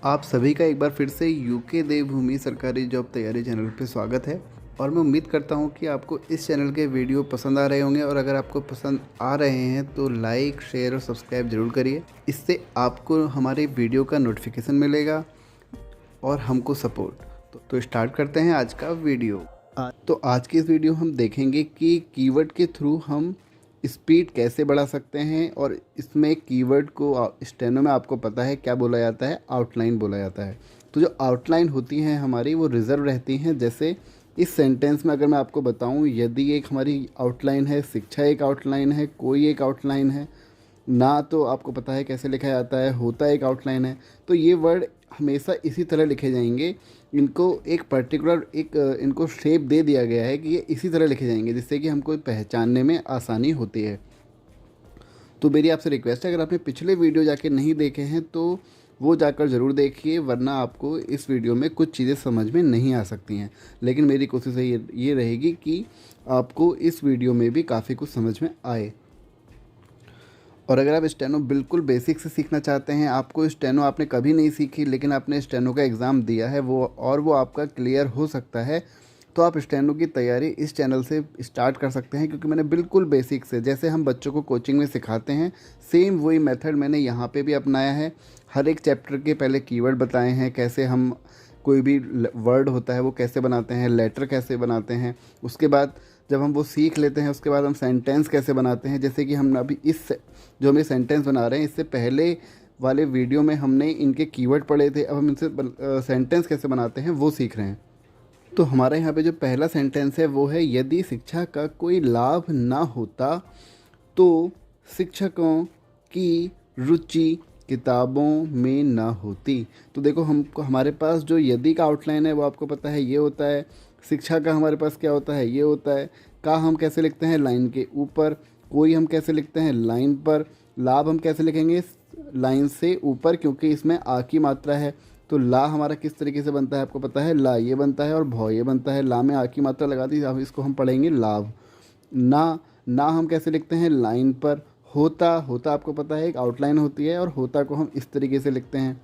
आप सभी का एक बार फिर से यूके देवभूमि सरकारी जॉब तैयारी चैनल पे स्वागत है। और मैं उम्मीद करता हूँ कि आपको इस चैनल के वीडियो पसंद आ रहे होंगे, और अगर आपको पसंद आ रहे हैं तो लाइक, शेयर और सब्सक्राइब ज़रूर करिए। इससे आपको हमारे वीडियो का नोटिफिकेशन मिलेगा और हमको सपोर्ट। तो स्टार्ट करते हैं आज का वीडियो। तो आज की इस वीडियो हम देखेंगे कि कीवर्ड के थ्रू हम स्पीड कैसे बढ़ा सकते हैं। और इसमें कीवर्ड को स्टेनो में आपको पता है क्या बोला जाता है, आउटलाइन बोला जाता है। तो जो आउटलाइन होती हैं हमारी वो रिजर्व रहती हैं। जैसे इस सेंटेंस में अगर मैं आपको बताऊं, यदि एक हमारी आउटलाइन है, शिक्षा एक आउटलाइन है, कोई एक आउटलाइन है, ना तो आपको पता है कैसे लिखा जाता है, होता एक आउटलाइन है। तो ये वर्ड हमेशा इसी तरह लिखे जाएंगे। इनको एक पर्टिकुलर इनको शेप दे दिया गया है कि ये इसी तरह लिखे जाएंगे, जिससे कि हमको पहचानने में आसानी होती है। तो मेरी आपसे रिक्वेस्ट है, अगर आपने पिछले वीडियो जाके नहीं देखे हैं तो वो जाकर ज़रूर देखिए, वरना आपको इस वीडियो में कुछ चीज़ें समझ में नहीं आ सकती हैं। लेकिन मेरी कोशिश ये रहेगी कि आपको इस वीडियो में भी काफ़ी कुछ समझ में आए। और अगर आप स्टेनो बिल्कुल बेसिक से सीखना चाहते हैं, आपको स्टेनो आपने कभी नहीं सीखी लेकिन आपने स्टेनो का एग्ज़ाम दिया है वो आपका क्लियर हो सकता है, तो आप स्टेनो की तैयारी इस चैनल से स्टार्ट कर सकते हैं। क्योंकि मैंने बिल्कुल बेसिक से, जैसे हम बच्चों को कोचिंग में सिखाते हैं, सेम वही मेथड मैंने यहाँ पे भी अपनाया है। हर एक चैप्टर के पहले कीवर्ड बताए हैं, कैसे हम कोई भी वर्ड होता है वो कैसे बनाते हैं, लेटर कैसे बनाते हैं। उसके बाद जब हम वो सीख लेते हैं, उसके बाद हम सेंटेंस कैसे बनाते हैं। जैसे कि हम अभी जो हम ये सेंटेंस बना रहे हैं, इससे पहले वाले वीडियो में हमने इनके कीवर्ड पढ़े थे। अब हम इनसे सेंटेंस कैसे बनाते हैं वो सीख रहे हैं। तो हमारे यहाँ पे जो पहला सेंटेंस है वो है, यदि शिक्षा का कोई लाभ ना होता तो शिक्षकों की रुचि किताबों में ना होती। तो देखो, हमको हमारे पास जो यदि का आउटलाइन है वो आपको पता है ये होता है। शिक्षा का हमारे पास क्या होता है, ये होता है। का हम कैसे लिखते हैं, लाइन के ऊपर। कोई हम कैसे लिखते हैं, लाइन पर। लाभ हम कैसे लिखेंगे, लाइन से ऊपर, क्योंकि इसमें आ की मात्रा है। तो ला हमारा किस तरीके से बनता है आपको पता है, ला ये बनता है और भौ ये बनता है। ला में आ की मात्रा लगा दी, अब इसको हम पढ़ेंगे लाभ। ना हम कैसे लिखते हैं, लाइन पर। होता आपको पता है एक आउटलाइन होती है, और होता को हम इस तरीके से लिखते हैं।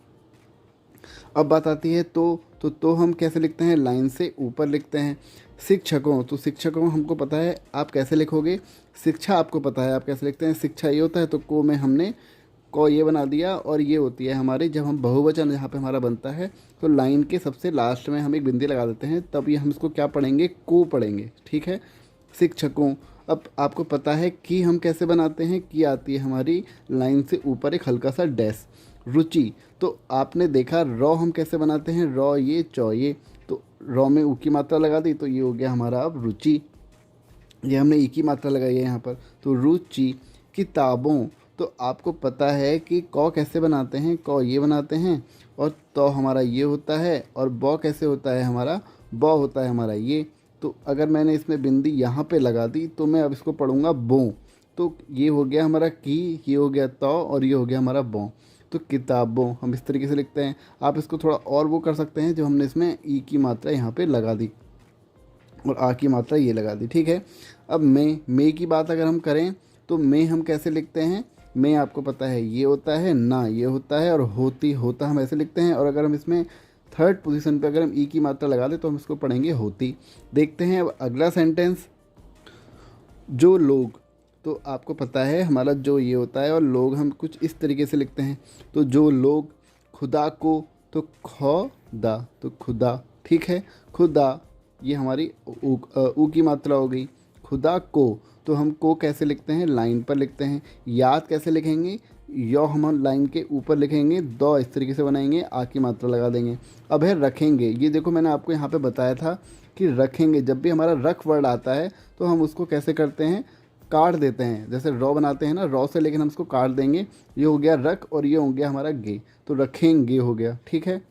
अब बात आती है तो हम कैसे लिखते हैं, लाइन से ऊपर लिखते हैं। शिक्षकों हमको पता है आप कैसे लिखोगे। शिक्षा आपको पता है आप कैसे लिखते हैं, शिक्षा ये होता है, तो को में हमने को ये बना दिया। और ये होती है हमारी, जब हम बहुवचन यहाँ पे हमारा बनता है तो लाइन के सबसे लास्ट में हम एक बिंदी लगा देते हैं, तब ये हम इसको क्या पढ़ेंगे, को पढ़ेंगे। ठीक है, शिक्षकों। अब आपको पता है कि हम कैसे बनाते हैं, की आती है हमारी लाइन से ऊपर एक हल्का सा डैश। रुचि, तो आपने देखा रॉ हम कैसे बनाते हैं, रॉ ये चौ ये, तो रॉ में ऊ की मात्रा लगा दी तो ये हो गया हमारा अब रुचि। ये हमने ई की मात्रा लगाई है यहाँ पर, तो रुचि। किताबों, तो आपको पता है कि कौ कैसे बनाते हैं, कौ ये बनाते हैं, और तो हमारा ये होता है, और बौ कैसे होता है हमारा, बौ होता है हमारा ये। तो अगर मैंने इसमें बिंदी यहाँ पे लगा दी तो मैं अब इसको पढ़ूंगा बो। तो ये हो गया हमारा की, ये हो गया तो, और ये हो गया हमारा बौ। तो किताबों हम इस तरीके से लिखते हैं। आप इसको थोड़ा और वो कर सकते हैं, जो हमने इसमें ई की मात्रा यहाँ पे लगा दी और आ की मात्रा ये लगा दी। ठीक है, अब मैं की बात अगर हम करें तो मैं हम कैसे लिखते हैं, मैं आपको पता है ये होता है, ना ये होता है, और होता हम ऐसे लिखते हैं। और अगर हम इसमें थर्ड पोजीशन पे अगर हम ई की मात्रा लगा दें तो हम इसको पढ़ेंगे होती। देखते हैं अब अगला सेंटेंस, जो लोग। तो आपको पता है हमारा जो ये होता है, और लोग हम कुछ इस तरीके से लिखते हैं। तो जो लोग, खुदा को, तो खुदा, तो खुदा। ठीक है, खुदा ये हमारी ऊ की मात्रा हो गई। खुदा को, तो हम को कैसे लिखते हैं, लाइन पर लिखते हैं। याद कैसे लिखेंगे, यो हम लाइन के ऊपर लिखेंगे, दो इस तरीके से बनाएंगे, आ की मात्रा लगा देंगे। अब है रखेंगे। ये देखो मैंने आपको यहाँ पे बताया था कि रखेंगे, जब भी हमारा रख वर्ड आता है तो हम उसको कैसे करते हैं, काट देते हैं। जैसे रॉ बनाते हैं ना, रॉ से लेकिन हम इसको काट देंगे। ये हो गया रख, और ये हो गया हमारा गे, तो रखेंगे हो गया। ठीक है,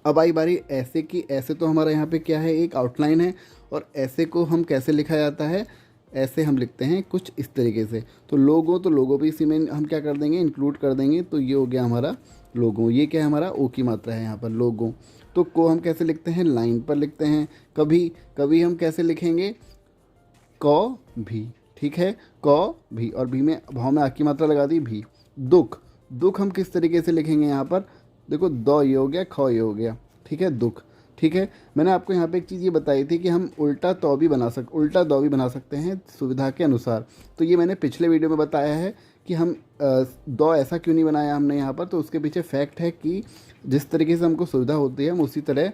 अब आई बारी ऐसे की। ऐसे तो हमारा यहाँ पे क्या है, एक आउटलाइन है, और ऐसे को हम कैसे लिखा जाता है, ऐसे हम लिखते हैं कुछ इस तरीके से। तो लोगों भी इसी में हम क्या कर देंगे, इंक्लूड कर देंगे। तो ये हो गया हमारा लोगों। ये क्या है हमारा, ओ की मात्रा है यहाँ पर, लोगों। तो को हम कैसे लिखते हैं, लाइन पर लिखते हैं। कभी कभी हम कैसे लिखेंगे, क भी। ठीक है, क भी, और भी में भाव में आ की मात्रा लगा दी, भी। दुख हम किस तरीके से लिखेंगे यहाँ पर, देखो दो ये हो गया, ख ये हो गया, ठीक है, दुख, ठीक है। मैंने आपको यहाँ पे एक चीज़ ये बताई थी कि हम उल्टा दो भी बना सकते हैं सुविधा के अनुसार। तो ये मैंने पिछले वीडियो में बताया है कि हम दो ऐसा क्यों नहीं बनाया हमने यहाँ पर। तो उसके पीछे फैक्ट है कि जिस तरीके से हमको सुविधा होती है हम उसी तरह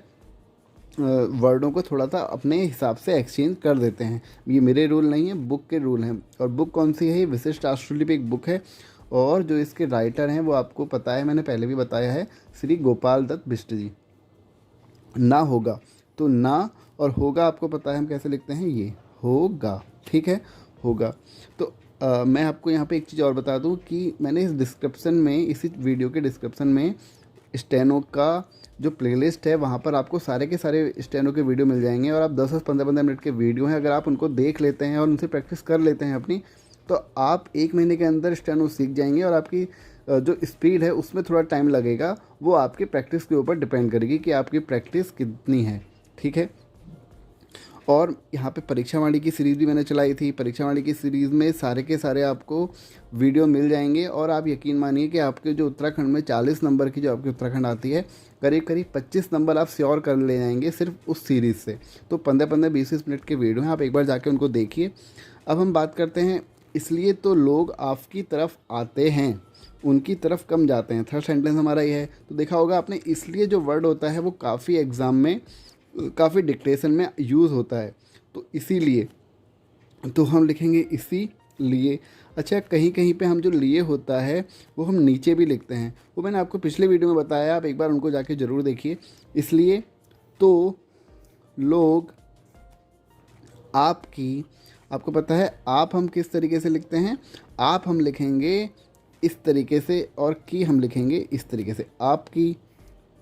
वर्डों को थोड़ा सा अपने हिसाब से एक्सचेंज कर देते हैं। ये मेरे रूल नहीं है, बुक के रूल हैं। और बुक कौन सी है? ये विशिष्ट आश्रुलिपि एक बुक है, और जो इसके राइटर हैं वो आपको पता है, मैंने पहले भी बताया है, श्री गोपाल दत्त बिष्ट जी। ना होगा तो ना, और होगा आपको पता है हम कैसे लिखते हैं, ये होगा, ठीक है, होगा। तो मैं आपको यहाँ पे एक चीज़ और बता दूँ कि मैंने इस डिस्क्रिप्शन में, इसी वीडियो के डिस्क्रिप्शन में स्टेनो का जो प्लेलिस्ट है वहाँ पर आपको सारे के सारे स्टेनो के वीडियो मिल जाएंगे। और आप 10-10 15-15 मिनट के वीडियो हैं, अगर आप उनको देख लेते हैं और उनसे प्रैक्टिस कर लेते हैं अपनी, तो आप 1 महीने के अंदर स्टेनो सीख जाएंगे। और आपकी जो स्पीड है उसमें थोड़ा टाइम लगेगा, वो आपकी प्रैक्टिस के ऊपर डिपेंड करेगी कि आपकी प्रैक्टिस कितनी है, ठीक है। और यहाँ पे परीक्षा वाणी की सीरीज़ भी मैंने चलाई थी। परीक्षा वाणी की सीरीज़ में सारे के सारे आपको वीडियो मिल जाएंगे। और आप यकीन मानिए कि आपके जो उत्तराखंड में 40 नंबर की जो आपकी उत्तराखंड आती है, करीब करीब 25 नंबर आप श्योर कर ले जाएंगे सिर्फ उस सीरीज़ से। तो 15-15 20-20 मिनट के वीडियो हैं, आप एक बार जाके उनको देखिए। अब हम बात करते हैं, इसलिए तो लोग आपकी तरफ आते हैं, उनकी तरफ कम जाते हैं। थर्ड सेंटेंस हमारा ये है। तो देखा होगा आपने, इसलिए जो वर्ड होता है वो काफ़ी एग्ज़ाम में, काफ़ी डिक्टेशन में यूज़ होता है। तो इसीलिए तो हम लिखेंगे इसीलिए। अच्छा, कहीं कहीं पे हम जो लिए होता है वो हम नीचे भी लिखते हैं, वो मैंने आपको पिछले वीडियो में बताया, आप एक बार उनको जाके ज़रूर देखिए। इसलिए तो लोग आपकी, आपको पता है आप हम किस तरीके से लिखते हैं, आप हम लिखेंगे इस तरीके से और की हम लिखेंगे इस तरीके से, आपकी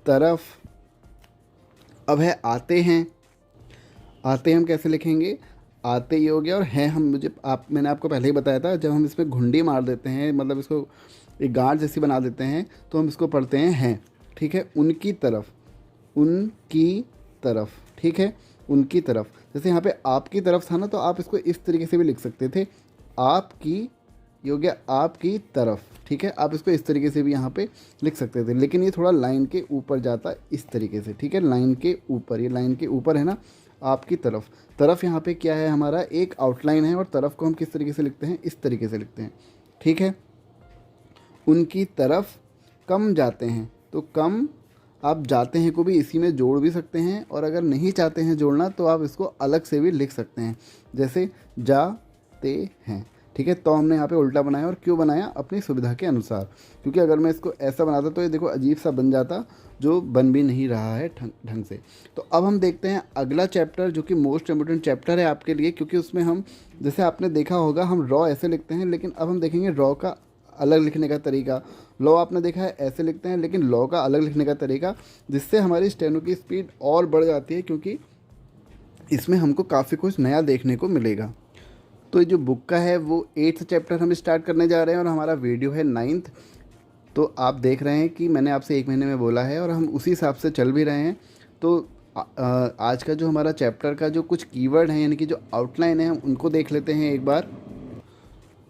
तरफ। अब है आते हैं, आते हम कैसे लिखेंगे, आते ही हो गया। और हैं हम, मैंने आपको पहले ही बताया था, जब हम इसमें घुंडी मार देते हैं, मतलब इसको एक गांठ जैसी बना देते हैं, तो हम इसको पढ़ते हैं, ठीक है। उनकी तरफ, उनकी तरफ, ठीक है, उनकी तरफ। जैसे यहाँ पे आपकी तरफ था ना, तो आप इसको इस तरीके से भी लिख सकते थे, आपकी, ये हो गया आपकी तरफ, ठीक है। आप इसको इस तरीके से भी यहाँ पे लिख सकते थे, लेकिन ये थोड़ा लाइन के ऊपर जाता है इस तरीके से, ठीक है, लाइन के ऊपर, ये लाइन के ऊपर है ना, आपकी तरफ। तरफ यहाँ पे क्या है हमारा, एक आउटलाइन है, और तरफ को हम किस तरीके से लिखते हैं, इस तरीके से लिखते हैं, ठीक है। उनकी तरफ कम जाते हैं, तो कम आप जाते हैं को भी इसी में जोड़ भी सकते हैं, और अगर नहीं चाहते हैं जोड़ना तो आप इसको अलग से भी लिख सकते हैं, जैसे जाते हैं, ठीक है। तो हमने यहाँ पे उल्टा बनाया, और क्यों बनाया, अपनी सुविधा के अनुसार, क्योंकि अगर मैं इसको ऐसा बनाता तो ये देखो अजीब सा बन जाता, जो बन भी नहीं रहा है ढंग से। तो अब हम देखते हैं अगला चैप्टर, जो कि मोस्ट इम्पोर्टेंट चैप्टर है आपके लिए, क्योंकि उसमें हम, जैसे आपने देखा होगा, हम रॉ ऐसे लिखते हैं, लेकिन अब हम देखेंगे रॉ का अलग लिखने का तरीका। लॉ आपने देखा है ऐसे लिखते हैं, लेकिन लॉ का अलग लिखने का तरीका, जिससे हमारी स्टेनो की स्पीड और बढ़ जाती है, क्योंकि इसमें हमको काफ़ी कुछ नया देखने को मिलेगा। तो ये जो बुक का है वो 8th चैप्टर हम स्टार्ट करने जा रहे हैं, और हमारा वीडियो है 9th। तो आप देख रहे हैं कि मैंने आपसे 1 महीने में बोला है, और हम उसी हिसाब से चल भी रहे हैं। तो आज का जो हमारा चैप्टर का जो कुछ कीवर्ड हैं, यानी कि जो आउटलाइन है, हम उनको देख लेते हैं एक बार।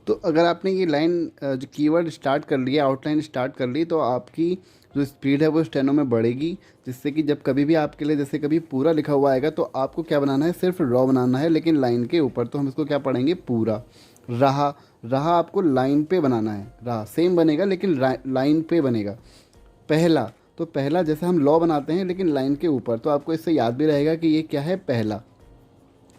तो अगर आपने ये लाइन जो कीवर्ड स्टार्ट कर लिया, आउटलाइन स्टार्ट कर ली, तो आपकी जो स्पीड है वो स्टेनो में बढ़ेगी, जिससे कि जब कभी भी आपके लिए, जैसे कभी पूरा लिखा हुआ आएगा, तो आपको क्या बनाना है, सिर्फ रॉ बनाना है, लेकिन लाइन के ऊपर। तो हम इसको क्या पढ़ेंगे, पूरा। रहा, रहा आपको लाइन पे बनाना है, रहा सेम बनेगा लेकिन लाइन पे बनेगा। पहला, तो पहला जैसे हम लॉ बनाते हैं लेकिन लाइन के ऊपर, तो आपको इससे याद भी रहेगा कि ये क्या है, पहला।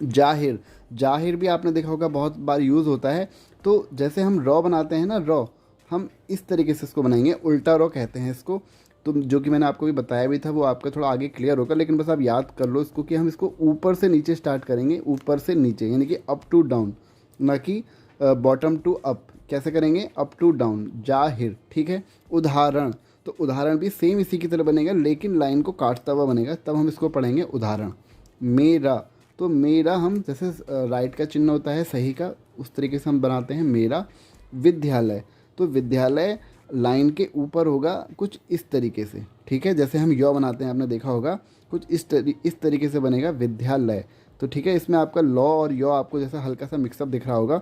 जाहिर, जाहिर भी आपने देखा होगा बहुत बार यूज़ होता है। तो जैसे हम रॉ बनाते हैं ना, रॉ हम इस तरीके से इसको बनाएंगे, उल्टा रॉ कहते हैं इसको। तो जो कि मैंने आपको भी बताया भी था, वो आपका थोड़ा आगे क्लियर होगा, लेकिन बस आप याद कर लो इसको कि हम इसको ऊपर से नीचे स्टार्ट करेंगे, ऊपर से नीचे, यानी कि अप टू डाउन, ना कि बॉटम टू अप। कैसे करेंगे, अप टू डाउन, जाहिर, ठीक है। उदाहरण, तो उदाहरण भी सेम इसी की तरह बनेगा, लेकिन लाइन को काटता हुआ बनेगा, तब हम इसको पढ़ेंगे उदाहरण। मेरा, तो मेरा हम जैसे राइट का चिन्ह होता है सही का, उस तरीके से हम बनाते हैं मेरा। विद्यालय, तो विद्यालय लाइन के ऊपर होगा कुछ इस तरीके से, ठीक है, जैसे हम यौ बनाते हैं, आपने देखा होगा, कुछ इस तरीके से बनेगा विद्यालय। तो ठीक है, इसमें आपका लॉ और यौ आपको जैसा हल्का सा मिक्सअप दिख रहा होगा,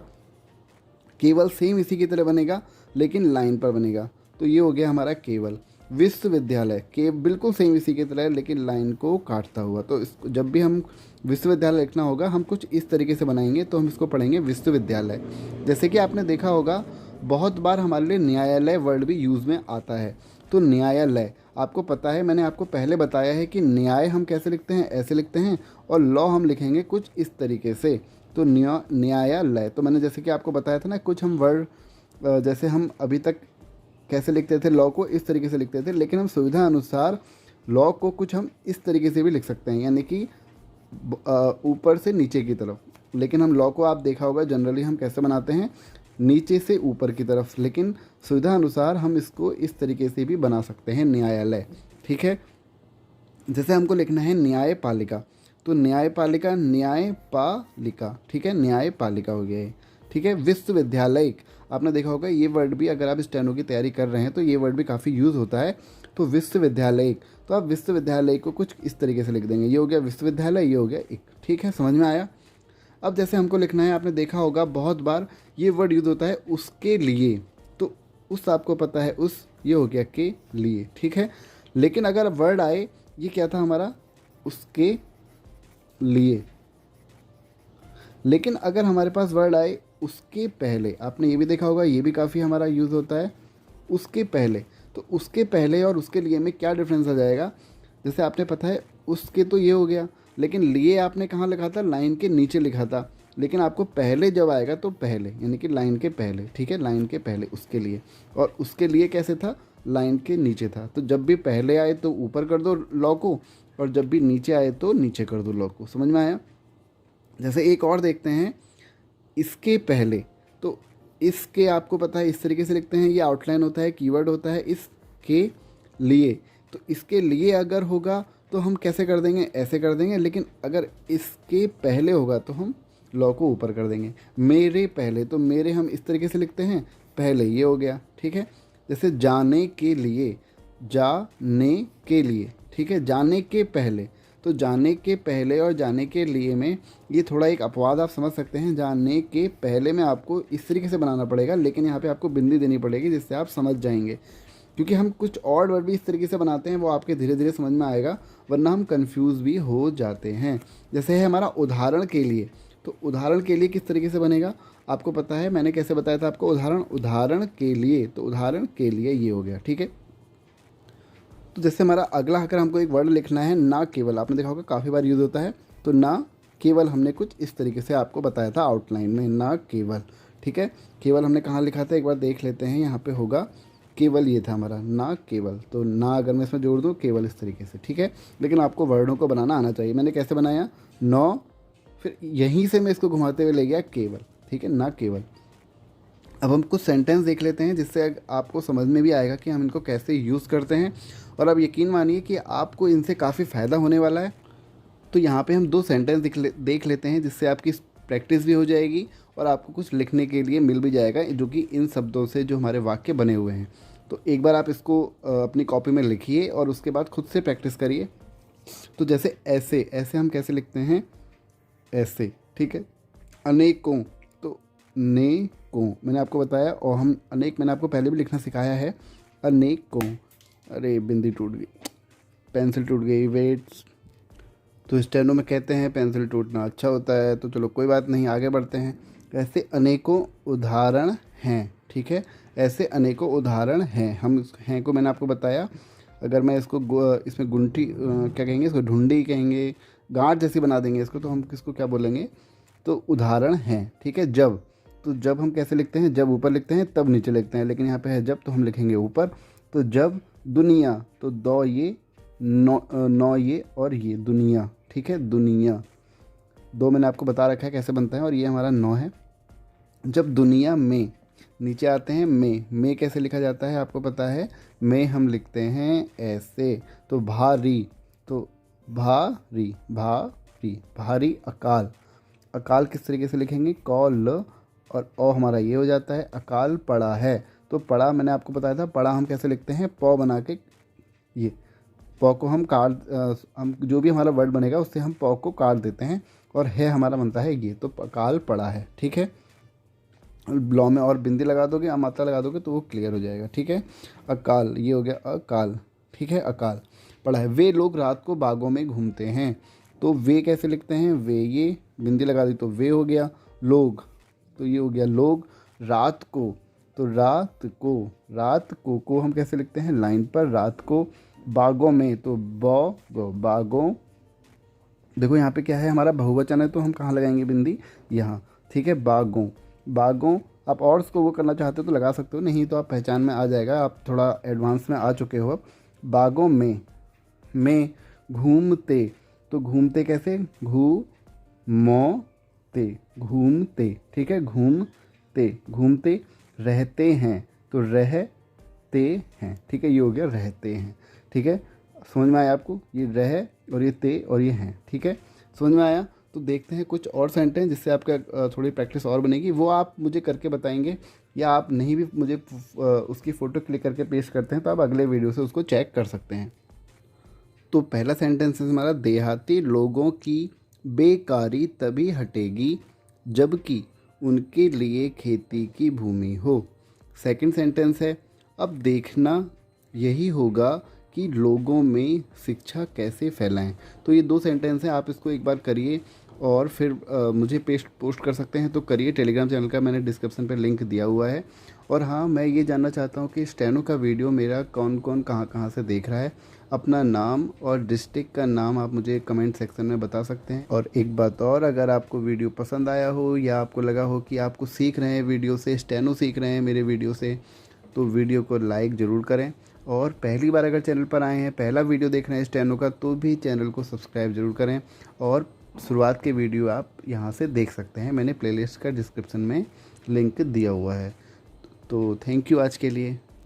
केवल सेम इसी की तरह बनेगा, लेकिन लाइन पर बनेगा। तो ये हो गया हमारा केवल। विश्वविद्यालय के बिल्कुल सेम इसी की तरह है, लेकिन लाइन को काटता हुआ। तो इसको जब भी हम विश्वविद्यालय लिखना होगा हम कुछ इस तरीके से बनाएंगे, तो हम इसको पढ़ेंगे विश्वविद्यालय। जैसे कि आपने देखा होगा बहुत बार हमारे लिए न्यायालय वर्ड भी यूज़ में आता है। तो न्यायालय, आपको पता है मैंने आपको पहले बताया है कि न्याय हम कैसे लिखते हैं, ऐसे लिखते हैं, और लॉ हम लिखेंगे कुछ इस तरीके से। तो न्यायालय, तो मैंने जैसे कि आपको बताया था ना, कुछ हम वर्ड जैसे हम अभी तक कैसे लिखते थे, लॉ को इस तरीके से लिखते थे, लेकिन हम सुविधा अनुसार लॉ को कुछ हम इस तरीके से भी लिख सकते हैं, यानी कि ऊपर से नीचे की तरफ। लेकिन हम लॉ को आप देखा होगा जनरली हम कैसे बनाते हैं, नीचे से ऊपर की तरफ, लेकिन सुविधा अनुसार हम इसको इस तरीके से भी बना सकते हैं, न्यायालय। ठीक है, जैसे हमको लिखना है न्यायपालिका, तो न्यायपालिका न्यायपालिका, ठीक है, न्यायपालिका हो गया है। ठीक है, विश्वविद्यालय, आपने देखा होगा ये वर्ड भी, अगर आप स्टेनो की तैयारी कर रहे हैं तो ये वर्ड भी काफ़ी यूज़ होता है। तो विश्वविद्यालय, तो आप विश्वविद्यालय को कुछ इस तरीके से लिख देंगे, ये हो गया विश्वविद्यालय, ये हो गया एक। ठीक है, समझ में आया। अब जैसे हमको लिखना है, आपने देखा होगा बहुत बार ये वर्ड यूज़ होता है उसके लिए, तो उस आपको पता है उस, ये हो गया के लिए। ठीक है, लेकिन अगर वर्ड आए, ये क्या था हमारा, उसके लिए, लेकिन अगर हमारे पास वर्ड आए उसके पहले, आपने ये भी देखा होगा ये भी काफ़ी हमारा यूज़ होता है, उसके पहले। तो उसके पहले और उसके लिए में क्या डिफरेंस आ जाएगा, जैसे आपने पता है उसके तो ये हो गया, लेकिन लिए आपने कहाँ लिखा था, लाइन के नीचे लिखा था, लेकिन आपको पहले जब आएगा तो पहले, यानी कि लाइन के पहले। ठीक है, लाइन के पहले उसके लिए, और उसके लिए कैसे था, लाइन के नीचे था। तो जब भी पहले आए तो ऊपर कर दो लॉ को, और जब भी नीचे आए तो नीचे कर दो लॉ को। समझ में आया। जैसे एक और देखते हैं, इसके पहले, तो इसके आपको पता है इस तरीके से लिखते हैं, ये आउटलाइन होता है, कीवर्ड होता है इसके लिए। तो इसके लिए अगर होगा तो हम कैसे कर देंगे, ऐसे कर देंगे, लेकिन अगर इसके पहले होगा तो हम लॉ को ऊपर कर देंगे। मेरे पहले, तो मेरे हम इस तरीके से लिखते हैं, पहले, ये हो गया। ठीक है, जैसे जाने के लिए, जाने के लिए, ठीक है, जाने के पहले, तो जाने के पहले और जाने के लिए में ये थोड़ा एक अपवाद आप समझ सकते हैं। जाने के पहले में आपको इस तरीके से बनाना पड़ेगा, लेकिन यहाँ पे आपको बिंदी देनी पड़ेगी जिससे आप समझ जाएंगे, क्योंकि हम कुछ और वर्ड भी इस तरीके से बनाते हैं, वो आपके धीरे धीरे समझ में आएगा, वरना हम कंफ्यूज भी हो जाते हैं। जैसे है हमारा उदाहरण के लिए, तो उदाहरण के लिए किस तरीके से बनेगा, आपको पता है मैंने कैसे बताया था आपको, उदाहरण के लिए, तो उदाहरण के लिए ये हो गया। ठीक है, तो जैसे हमारा अगला अगर हमको एक वर्ड लिखना है, ना केवल, आपने देखा होगा काफ़ी बार यूज़ होता है, तो ना केवल हमने कुछ इस तरीके से आपको बताया था आउटलाइन में, ना केवल। ठीक है, केवल हमने कहाँ लिखा था, एक बार देख लेते हैं, यहाँ पे होगा केवल, ये था हमारा ना केवल। तो ना अगर मैं इसमें जोड़ दूँ, केवल इस तरीके से। ठीक है, लेकिन आपको वर्डों को बनाना आना चाहिए। मैंने कैसे बनाया, नौ, फिर यहीं से मैं इसको घुमाते हुए ले गया केवल। ठीक है, ना केवल। अब हम कुछ सेंटेंस देख लेते हैं जिससे आपको समझ में भी आएगा कि हम इनको कैसे यूज़ करते हैं, और अब यकीन मानिए कि आपको इनसे काफ़ी फ़ायदा होने वाला है। तो यहाँ पे हम दो सेंटेंस देख लेते हैं, जिससे आपकी प्रैक्टिस भी हो जाएगी और आपको कुछ लिखने के लिए मिल भी जाएगा, जो कि इन शब्दों से जो हमारे वाक्य बने हुए हैं। तो एक बार आप इसको अपनी कॉपी में लिखिए और उसके बाद खुद से प्रैक्टिस करिए। तो जैसे ऐसे, ऐसे हम कैसे लिखते हैं, ऐसे। ठीक है, अनेकों, तो नेकों मैंने आपको बताया, और हम अनेक मैंने आपको पहले भी लिखना सिखाया है, अनेकों। अरे बिंदी टूट गई, पेंसिल टूट गई, वेट्स। तो स्टेनो में कहते हैं पेंसिल टूटना अच्छा होता है, तो चलो कोई बात नहीं, आगे बढ़ते हैं। ऐसे अनेकों उदाहरण हैं। ठीक है, ऐसे अनेकों उदाहरण हैं। हम हैं को मैंने आपको बताया, अगर मैं इसको इसमें गुंठी क्या कहेंगे, इसको ढूंढी कहेंगे, गांठ जैसी बना देंगे इसको, तो हम किसको क्या बोलेंगे, तो उदाहरण हैं। ठीक है, जब, तो जब हम कैसे लिखते हैं, जब ऊपर लिखते हैं तब नीचे लिखते हैं, लेकिन यहाँ पे है जब, तो हम लिखेंगे ऊपर। तो जब, दुनिया, तो दो ये, नौ ये और ये, दुनिया। ठीक है, दुनिया, दो मैंने आपको बता रखा है कैसे बनता है, और ये हमारा नौ है। जब दुनिया में, नीचे आते हैं, में कैसे लिखा जाता है आपको पता है, में हम लिखते हैं ऐसे। तो भारी, तो भारी, भारी, भारी, अकाल, अकाल किस तरीके से लिखेंगे, कॉल, और ओ हमारा ये हो जाता है, अकाल पड़ा है। तो पड़ा मैंने आपको बताया था, पड़ा हम कैसे लिखते हैं, पौ बना के, ये पौ को हम हम जो भी हमारा वर्ड बनेगा उससे हम पौ को काट देते हैं, और है हमारा बनता है ये, तो अकाल पड़ा है। ठीक है, लॉ में और बिंदी लगा दोगे या मात्रा लगा दोगे तो वो क्लियर हो जाएगा। ठीक है, अकाल, ये हो गया अकाल। ठीक है, अकाल पढ़ा है। वे लोग रात को बागों में घूमते हैं, तो वे कैसे लिखते हैं, वे, ये बिंदी लगा दी तो वे हो गया। लोग, तो ये हो गया लोग। रात को, तो रात को, रात को हम कैसे लिखते हैं लाइन पर, रात को। बागों में, तो बागों। देखो यहाँ पे क्या है, हमारा बहुवचन है तो हम कहाँ लगाएंगे बिंदी, यहाँ। ठीक है, बागों, बागों। आप और इसको वो करना चाहते हो तो लगा सकते हो, नहीं तो आप पहचान में आ जाएगा, आप थोड़ा एडवांस में आ चुके हो अब। बागों में घूमते, तो घूमते कैसे, घूमते, घूमते। ठीक है, घूमते, घूमते। रहते हैं, तो रहते हैं। ठीक है, ये हो गया रहते हैं। ठीक है, समझ में आया आपको, ये रह और ये ते और ये हैं। ठीक है, समझ में आया। तो देखते हैं कुछ और सेंटेंस जिससे आपका थोड़ी प्रैक्टिस और बनेगी, वो आप मुझे करके बताएंगे, या आप नहीं भी मुझे उसकी फ़ोटो क्लिक करके पेस्ट करते हैं तो आप अगले वीडियो से उसको चेक कर सकते हैं। तो पहला सेंटेंस है हमारा, देहाती लोगों की बेकारी तभी हटेगी जबकि उनके लिए खेती की भूमि हो। सेकंड सेंटेंस है, अब देखना यही होगा कि लोगों में शिक्षा कैसे फैलाएं। तो ये दो सेंटेंस हैं, आप इसको एक बार करिए और फिर मुझे पोस्ट कर सकते हैं तो करिए। टेलीग्राम चैनल का मैंने डिस्क्रिप्शन पर लिंक दिया हुआ है। और हाँ, मैं ये जानना चाहता हूँ कि स्टेनो का वीडियो मेरा कौन कौन कहाँ कहाँ से देख रहा है। अपना नाम और डिस्ट्रिक्ट का नाम आप मुझे कमेंट सेक्शन में बता सकते हैं। और एक बात और, अगर आपको वीडियो पसंद आया हो या आपको लगा हो कि आपको सीख रहे हैं वीडियो से, स्टेनो सीख रहे हैं मेरे वीडियो से, तो वीडियो को लाइक ज़रूर करें। और पहली बार अगर चैनल पर आए हैं, पहला वीडियो देख रहे हैं स्टेनो का, तो भी चैनल को सब्सक्राइब ज़रूर करें। और शुरुआत के वीडियो आप यहाँ से देख सकते हैं, मैंने प्लेलिस्ट का डिस्क्रिप्शन में लिंक दिया हुआ है। तो थैंक यू आज के लिए।